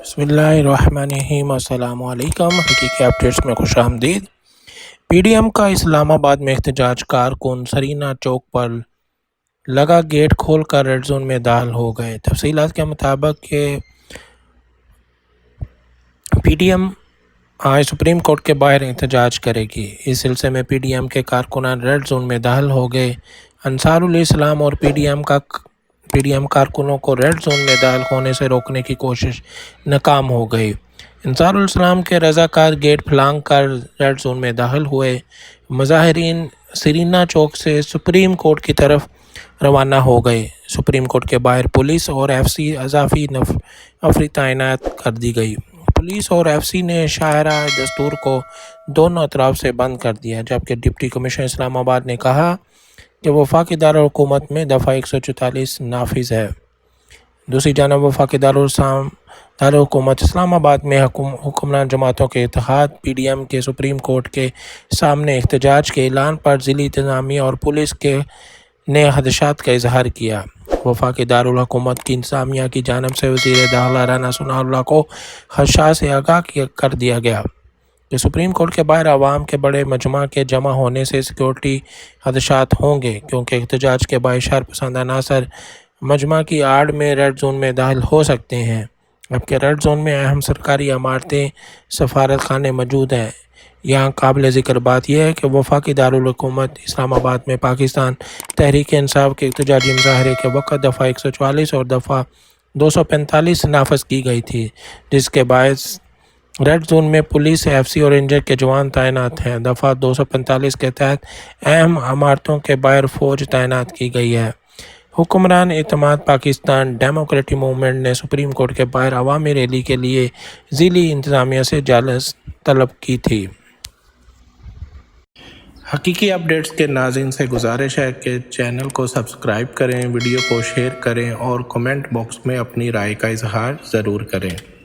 بسم اللہ الرحمن الرحیم۔ السلام علیکم۔ حقیقی اپڈیٹس میں خوش آمدید۔ پی ڈی ایم کا اسلام آباد میں احتجاج، کارکن سرینا چوک پر لگا گیٹ کھول کر ریڈ زون میں داخل ہو گئے۔ تفصیلات کے مطابق کہ پی ڈی ایم آج سپریم کورٹ کے باہر احتجاج کرے گی۔ اس سلسلے میں پی ڈی ایم کے کارکنان ریڈ زون میں داخل ہو گئے۔ انصار الاسلام اور پی ڈی ایم کارکنوں کو ریڈ زون میں داخل ہونے سے روکنے کی کوشش ناکام ہو گئی۔ انصار الاسلام کے رضاکار گیٹ پھلانگ کر ریڈ زون میں داخل ہوئے۔ مظاہرین سرینا چوک سے سپریم کورٹ کی طرف روانہ ہو گئے۔ سپریم کورٹ کے باہر پولیس اور ایف سی اضافی نفری تعینات کر دی گئی۔ پولیس اور ایف سی نے شاہراہ دستور کو دونوں اطراف سے بند کر دیا، جبکہ ڈپٹی کمشنر اسلام آباد نے کہا کہ وفاقی دارالحکومت میں دفعہ 144 نافذ ہے۔ دوسری جانب وفاقی دارالحکومت اسلام آباد میں حکمران جماعتوں کے اتحاد پی ڈی ایم کے سپریم کورٹ کے سامنے احتجاج کے اعلان پر ضلعی انتظامیہ اور پولیس نے خدشات کا اظہار کیا۔ وفاقی دارالحکومت کی انتظامیہ کی جانب سے وزیر داخلہ رانا ثناء اللہ کو خدشات سے آگاہ کر دیا گیا کہ سپریم کورٹ کے باہر عوام کے بڑے مجمع کے جمع ہونے سے سیکورٹی خدشات ہوں گے، کیونکہ احتجاج کے باعث شر پسند عناصر مجمع کی آڑ میں ریڈ زون میں داخل ہو سکتے ہیں، جبکہ ریڈ زون میں اہم سرکاری عمارتیں، سفارت خانے موجود ہیں۔ یہاں قابل ذکر بات یہ ہے کہ وفاقی دارالحکومت اسلام آباد میں پاکستان تحریک انصاف کے احتجاجی مظاہرے کے وقت دفعہ 144 اور دفعہ 245 نافذ کی گئی تھی، جس کے باعث ریڈ زون میں پولیس، ایف سی اور رینجر کے جوان تعینات ہیں۔ دفعہ 245 کے تحت اہم عمارتوں کے باہر فوج تعینات کی گئی ہے۔ حکمران اتحاد پاکستان ڈیموکریٹک موومنٹ نے سپریم کورٹ کے باہر عوامی ریلی کے لیے ضلعی انتظامیہ سے اجازت طلب کی تھی۔ حقیقی اپڈیٹس کے ناظرین سے گزارش ہے کہ چینل کو سبسکرائب کریں، ویڈیو کو شیئر کریں اور کمنٹ باکس میں اپنی رائے کا اظہار ضرور کریں۔